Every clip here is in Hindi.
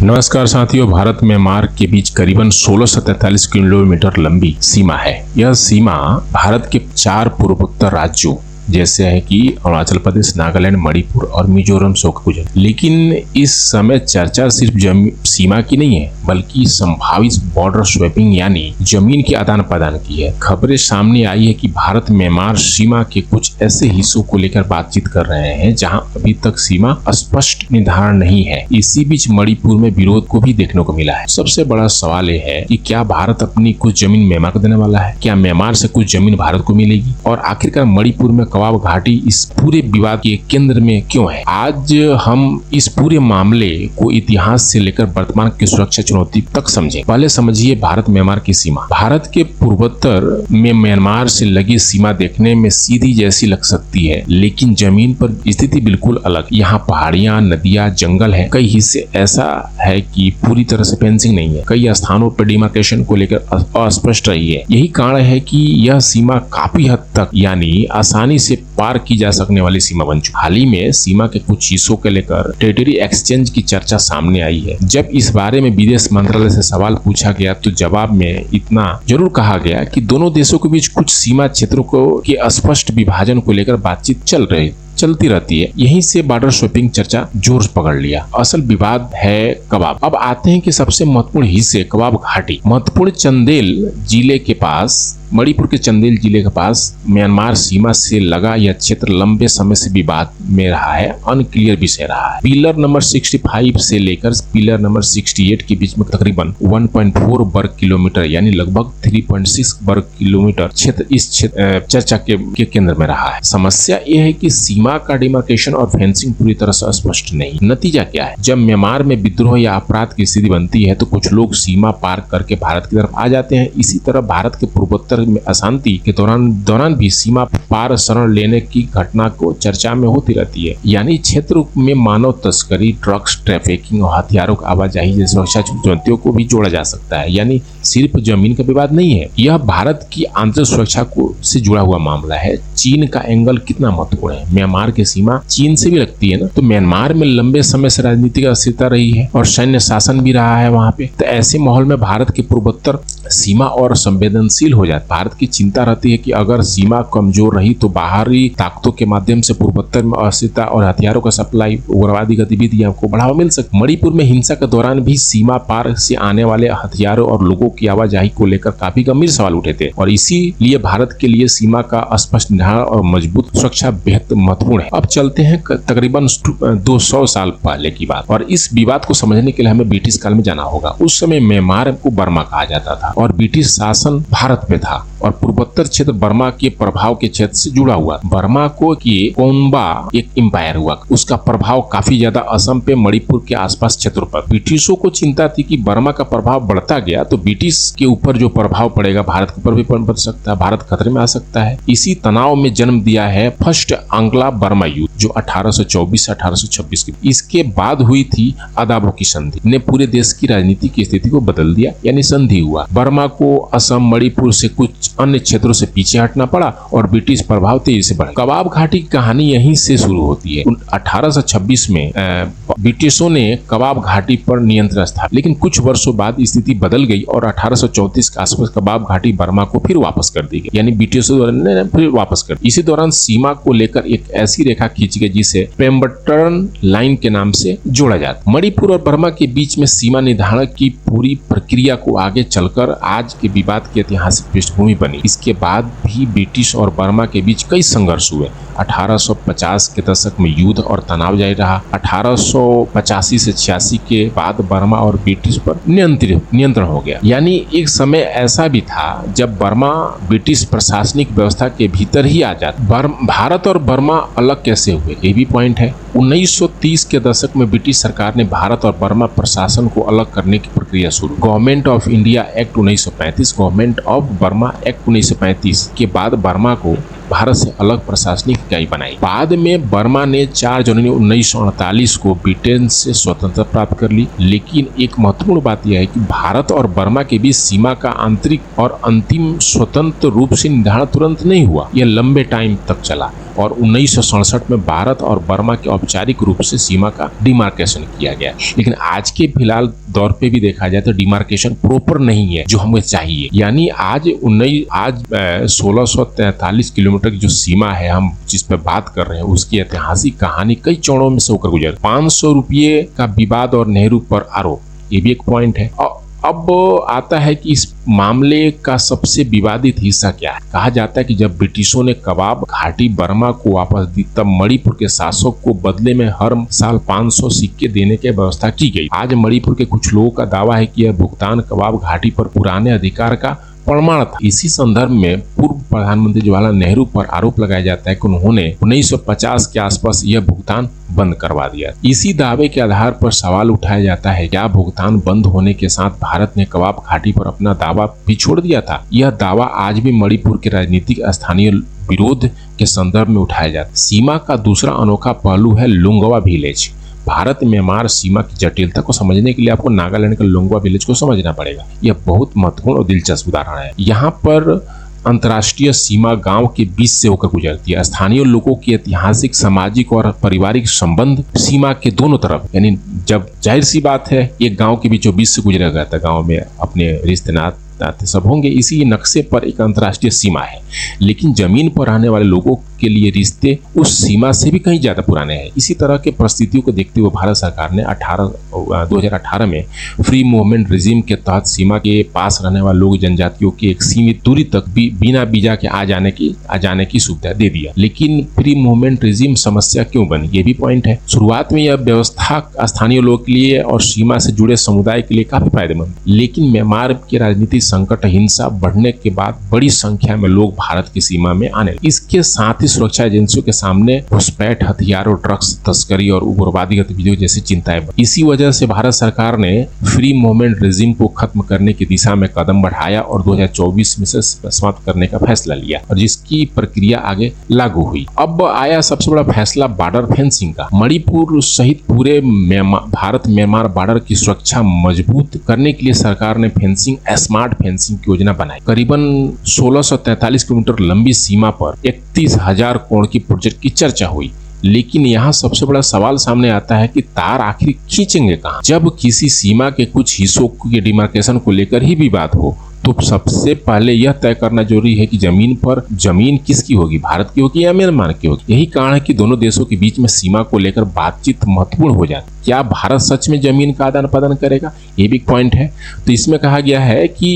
नमस्कार साथियों, भारत म्यांमार के बीच करीबन 1643 किलोमीटर लंबी सीमा है। यह सीमा भारत के 4 पूर्वोत्तर राज्यों जैसे है कि अरुणाचल प्रदेश, नागालैंड, मणिपुर और मिजोरम से होकर गुजरती है। लेकिन इस समय चर्चा सिर्फ सीमा की नहीं है, बल्कि संभावित बॉर्डर स्वैपिंग यानी जमीन के आदान प्रदान की है। खबरें सामने आई है कि भारत म्यांमार सीमा के कुछ ऐसे हिस्सों को लेकर बातचीत कर रहे हैं जहां अभी तक सीमा स्पष्ट निर्धारण नहीं है। इसी बीच मणिपुर में विरोध को भी देखने को मिला है। सबसे बड़ा सवाल यह है कि क्या भारत अपनी कुछ जमीन म्यांमार को देने वाला है? क्या म्यांमार से कुछ जमीन भारत को मिलेगी? और आखिरकार मणिपुर में कवाब घाटी इस पूरे विवाद के केंद्र में क्यों है? आज हम इस पूरे मामले को इतिहास से लेकर वर्तमान की सुरक्षा चुनौती तक समझें। पहले समझिए भारत म्यांमार की सीमा। भारत के पूर्वोत्तर में म्यांमार से लगी सीमा देखने में सीधी जैसी लग सकती है, लेकिन जमीन पर स्थिति बिल्कुल अलग। यहाँ पहाड़ियां, नदियां, जंगल है। कई हिस्से ऐसा है कि पूरी तरह से फेंसिंग नहीं है। कई स्थानों पर डिमार्केशन को लेकर अस्पष्ट रही है। यही कारण है कि यह सीमा काफी हद तक यानी आसानी से पार की जा सकने वाली सीमा बन चुकी। हाल ही में सीमा के कुछ हिस्सों को लेकर टेरिटरी एक्सचेंज की चर्चा सामने आई है। जब इस बारे में विदेश मंत्रालय से सवाल पूछा गया तो जवाब में इतना जरूर कहा गया कि दोनों देशों के बीच कुछ सीमा क्षेत्रों को के अस्पष्ट विभाजन को लेकर बातचीत चलती रहती है। यहीं से बॉर्डर स्वैपिंग चर्चा जोर पकड़ लिया। असल विवाद है कवाब। अब आते हैं कि सबसे महत्वपूर्ण हिस्से कवाब घाटी। महत्वपूर्ण चंदेल जिले के पास, मणिपुर के चंदेल जिले के पास म्यांमार सीमा से लगा यह क्षेत्र लंबे समय से विवाद में रहा है, अनक्लियर विषय रहा है। पिलर नंबर 65 से लेकर पिलर नंबर 68 के बीच में तकरीबन 1.4 वर्ग किलोमीटर यानी लगभग 3.6 वर्ग किलोमीटर क्षेत्र इस चर्चा के केंद्र में रहा है। समस्या यह है कि सीमा का डिमार्केशन और फेंसिंग पूरी तरह से स्पष्ट नहीं। नतीजा क्या है? जब म्यांमार में विद्रोह या अपराध की स्थिति बनती है तो कुछ लोग सीमा पार करके भारत की तरफ आ जाते हैं। इसी तरह भारत के पूर्वोत्तर में अशांति के दौरान भी सीमा पार शरण लेने की घटना को चर्चा में होती रहती है। यानी क्षेत्र में मानव तस्करी, ड्रग्स ट्रैफिकिंग और हथियारों की आवाजाही जैसी सुरक्षा चुनौतियों को भी जोड़ा जा सकता है। यानी सिर्फ जमीन का विवाद नहीं है, यह भारत की आंतरिक सुरक्षा को से जुड़ा हुआ मामला है। चीन का एंगल कितना महत्वपूर्ण है? म्यांमार की सीमा चीन से भी लगती है ना, तो म्यांमार में लंबे समय से राजनीतिक अस्थिरता रही है और सैन्य शासन भी रहा है वहां पे। तो ऐसे माहौल में भारत के पूर्वोत्तर सीमा और संवेदनशील हो जाती। भारत की चिंता रहती है कि अगर सीमा कमजोर रही तो बाहरी ताकतों के माध्यम से पूर्वोत्तर में अस्थिरता और हथियारों का सप्लाई, उग्रवादी गतिविधियों को बढ़ावा मिल सकती। मणिपुर में हिंसा के दौरान भी सीमा पार से आने वाले हथियारों और लोगों की आवाजाही को लेकर काफी गंभीर सवाल उठे थे और इसीलिए भारत के लिए सीमा का स्पष्ट निर्धारण और मजबूत सुरक्षा बेहद महत्वपूर्ण है। अब चलते हैं तकरीबन 200 साल पहले की बात, और इस विवाद को समझने के लिए हमें ब्रिटिश काल में जाना होगा। उस समय म्यांमार को बर्मा कहा जाता था और ब्रिटिश शासन भारत पे था और पूर्वोत्तर क्षेत्र बर्मा के प्रभाव के क्षेत्र से जुड़ा हुआ। बर्मा को कि कोनबा एक एम्पायर हुआ, उसका प्रभाव काफी ज्यादा असम पे, मणिपुर के आसपास क्षेत्रों पर। ब्रिटिशों को चिंता थी कि बर्मा का प्रभाव बढ़ता गया तो ब्रिटिश के ऊपर जो प्रभाव पड़ेगा भारत के ऊपर भी पड़ सकता है, भारत खतरे में आ सकता है। इसी तनाव में जन्म दिया है फर्स्ट आंग्ला बर्मा युद्ध जो 1824 से 1826 की। इसके बाद हुई थी अदाबो की संधि ने पूरे देश की राजनीति की स्थिति को बदल दिया। यानी संधि हुआ, बर्मा को असम, मणिपुर से कुछ अन्य क्षेत्रों से पीछे हटना पड़ा और ब्रिटिश प्रभाव तेजी से बढ़ा। कवाब घाटी की कहानी यहीं से शुरू होती है। 1826 में ब्रिटिशों ने कवाब घाटी पर नियंत्रण स्थापित, लेकिन कुछ वर्षों बाद स्थिति बदल गई और 1834 के आसपास कवाब घाटी बर्मा को फिर वापस कर दी गई। यानी ब्रिटिशों ने फिर वापस कर दी। इसी दौरान सीमा को लेकर एक ऐसी रेखा खींची गई जिसे पेम्बरटन लाइन के नाम से जोड़ा जाता। मणिपुर और बर्मा के बीच में सीमा निर्धारण की पूरी प्रक्रिया को आगे चलकर आज के विवाद की ऐतिहासिक पृष्ठभूमि बनी। इसके बाद भी ब्रिटिश और बर्मा के बीच कई संघर्ष हुए। 1850 के दशक में युद्ध और तनाव जारी रहा। 1885 से 86 के बाद बर्मा और ब्रिटिश पर नियंत्रण हो गया। यानी एक समय ऐसा भी था जब बर्मा ब्रिटिश प्रशासनिक व्यवस्था के भीतर ही आ जाता। भारत और बर्मा अलग कैसे हुए, ये भी पॉइंट है। 1930 के दशक में ब्रिटिश सरकार ने भारत और बर्मा प्रशासन को अलग करने की प्रक्रिया शुरू। Government of India act 1935, government of Burma act 1935 के बाद बर्मा को भारत से अलग प्रशासनिक इकाई बनाई। बाद में बर्मा ने 4 जनवरी 1948 को ब्रिटेन से स्वतंत्रता प्राप्त कर ली। लेकिन एक महत्वपूर्ण बात यह है कि भारत और बर्मा के बीच सीमा का आंतरिक और अंतिम स्वतंत्र रूप से निर्धारण तुरंत नहीं हुआ। यह लंबे टाइम तक चला और 1967 में भारत और बर्मा के औपचारिक रूप से सीमा का डिमार्केशन किया गया। लेकिन आज के फिलहाल दौर पे भी देखा जाए तो डिमार्केशन प्रॉपर नहीं है जो हमें चाहिए। यानी आज 1643 किलोमीटर की जो सीमा है हम जिस पे बात कर रहे हैं उसकी ऐतिहासिक कहानी कई चरणों में से होकर गुजर। 500 रुपये का विवाद और नेहरू पर आरोप, ये भी एक पॉइंट है। अब आता है कि इस मामले का सबसे विवादित हिस्सा क्या है। कहा जाता है कि जब ब्रिटिशों ने कबाब घाटी बर्मा को वापस दी तब मणिपुर के शासक को बदले में हर साल 500 सिक्के देने की व्यवस्था की गई। आज मणिपुर के कुछ लोगों का दावा है कि यह भुगतान कबाब घाटी पर पुराने अधिकार का प्रमाण था। इसी संदर्भ में पूर्व प्रधानमंत्री जवाहरलाल नेहरू पर आरोप लगाया जाता है कि उन्होंने 1950 के आसपास यह भुगतान बंद करवा दिया। इसी दावे के आधार पर सवाल उठाया जाता है क्या भुगतान बंद होने के साथ भारत ने कबाब घाटी पर अपना दावा भी छोड़ दिया था। यह दावा आज भी मणिपुर के राजनीतिक स्थानीय विरोध के संदर्भ में उठाया जाता है। सीमा का दूसरा अनोखा पहलू है लुंगवा विलेज। भारत म्यांमार सीमा की जटिलता को समझने के लिए आपको नागालैंड के लुंगवा विलेज को समझना पड़ेगा। यह बहुत महत्वपूर्ण और दिलचस्प उदाहरण है। यहाँ पर अंतर्राष्ट्रीय सीमा गांव के बीच से होकर गुजरती है। स्थानीय लोगों के ऐतिहासिक, सामाजिक और पारिवारिक संबंध सीमा के दोनों तरफ, यानी जब जाहिर सी बात है एक गांव के बीचों बीच से गुजरेगा तो गांव में अपने रिश्ते नाते सब होंगे। इसी नक्शे पर एक अंतर्राष्ट्रीय सीमा है। लेकिन जमीन पर रहने वाले लोगों के लिए रिश्ते उस सीमा से भी कहीं ज्यादा पुराने हैं। इसी तरह के परिस्थितियों को देखते हुए भारत सरकार ने 2018 में फ्री मूवमेंट रिजीम के तहत सीमा के पास रहने वाले लोग जनजातियों की एक सीमित दूरी तक भी बिना वीजा के आ जाने की सुविधा दे दिया। लेकिन फ्री मूवमेंट रिजीम समस्या क्यों बनी, ये भी पॉइंट है। शुरुआत में यह व्यवस्था स्थानीय लोगों के लिए और सीमा से जुड़े समुदाय के लिए काफी फायदेमंद, लेकिन म्यांमार के राजनीतिक संकट, हिंसा बढ़ने के बाद बड़ी संख्या में लोग भारत की सीमा में आने लगे। इसके साथ ही सुरक्षा एजेंसियों के सामने घुसपैठ, हथियारों, ड्रग्स तस्करी और उग्रवादी गतिविधियों जैसी चिंताएं बढ़ी। इसी वजह से भारत सरकार ने फ्री मूवमेंट रिजीम को खत्म करने की दिशा में कदम बढ़ाया और 2024 में से समाप्त करने का फैसला लिया और जिसकी प्रक्रिया आगे लागू हुई। अब आया सबसे बड़ा फैसला बॉर्डर फेंसिंग का। मणिपुर सहित पूरे भारत म्यांमार बॉर्डर की सुरक्षा मजबूत करने के लिए सरकार ने फेंसिंग, स्मार्ट फेंसिंग की योजना बनाई। करीबन 1643 किलोमीटर लंबी सीमा पर 31,000 करोड़ की प्रोजेक्ट की चर्चा हुई। लेकिन यहाँ सबसे बड़ा सवाल सामने आता है कि तार आखिर खींचेंगे कहाँ। जब किसी सीमा के कुछ हिस्सों के डिमार्केशन को लेकर ही विवाद हो तो सबसे पहले यह तय करना जरूरी है कि जमीन किसकी होगी, भारत की होगी या म्यांमार की होगी। यही कारण है कि दोनों देशों के बीच में सीमा को लेकर बातचीत महत्वपूर्ण हो जाती है। क्या भारत सच में जमीन का आदान प्रदान करेगा, ये भी पॉइंट है। तो इसमें कहा गया है कि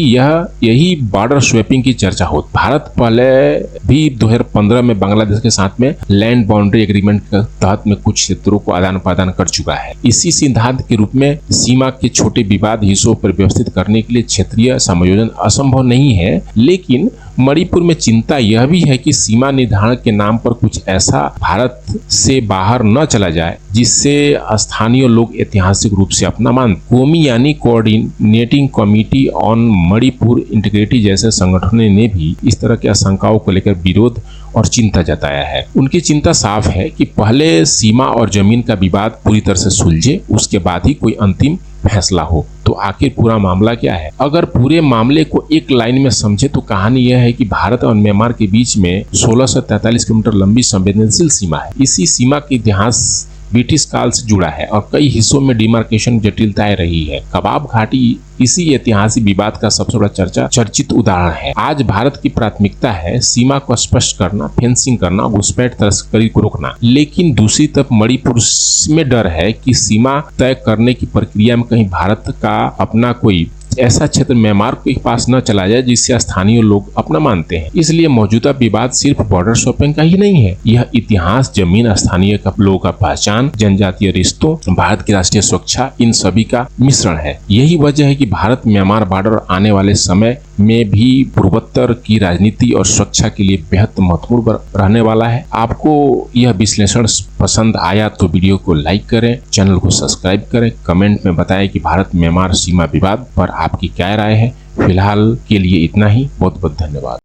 यही बॉर्डर स्वैपिंग की चर्चा हो। भारत पहले भी 2015 में बांग्लादेश के साथ में लैंड बाउंड्री एग्रीमेंट के तहत में कुछ क्षेत्रों को आदान प्रदान कर चुका है। इसी सिद्धांत के रूप में सीमा के छोटे विवाद हिस्सों पर व्यवस्थित करने के लिए क्षेत्रीय समायोजन असंभव नहीं है। लेकिन मणिपुर में चिंता यह भी है कि सीमा निर्धारण के नाम पर कुछ ऐसा भारत से बाहर न चला जाए जिससे स्थानीय लोग ऐतिहासिक रूप से अपना मान। कोमी यानी coordinating committee on Manipur integrity जैसे संगठनों ने भी इस तरह की आशंकाओं को लेकर विरोध और चिंता जताया है। उनकी चिंता साफ है कि पहले सीमा और जमीन का विवाद पूरी तरह से सुलझे, उसके बाद ही कोई अंतिम फैसला हो। तो आखिर पूरा मामला क्या है? अगर पूरे मामले को एक लाइन में समझे तो कहानी यह है कि भारत और म्यांमार के बीच में 1643 किलोमीटर लंबी संवेदनशील सीमा है। इसी सीमा का इतिहास ब्रिटिश काल से जुड़ा है और कई हिस्सों में डिमार्केशन जटिलताएं रही है। कबाब घाटी इसी ऐतिहासिक विवाद का सबसे बड़ा चर्चित उदाहरण है। आज भारत की प्राथमिकता है सीमा को स्पष्ट करना, फेंसिंग करना, घुसपैठ तस्करी को रोकना। लेकिन दूसरी तरफ मणिपुर में डर है कि सीमा तय करने की प्रक्रिया में कहीं भारत का अपना कोई ऐसा क्षेत्र म्यांमार के पास न चला जाए जिससे स्थानीय लोग अपना मानते हैं। इसलिए मौजूदा विवाद सिर्फ बॉर्डर स्वैपिंग का ही नहीं है, यह इतिहास, जमीन, स्थानीय लोगों का पहचान, जनजातीय रिश्तों, भारत की राष्ट्रीय सुरक्षा, इन सभी का मिश्रण है। यही वजह है कि भारत म्यांमार बॉर्डर आने वाले समय में भी पूर्वोत्तर की राजनीति और सुरक्षा के लिए बेहद महत्वपूर्ण रहने वाला है। आपको यह विश्लेषण पसंद आया तो वीडियो को लाइक करें, चैनल को सब्सक्राइब करें, कमेंट में बताएं कि भारत म्यांमार सीमा विवाद पर आपकी क्या राय है। फिलहाल के लिए इतना ही। बहुत बहुत धन्यवाद।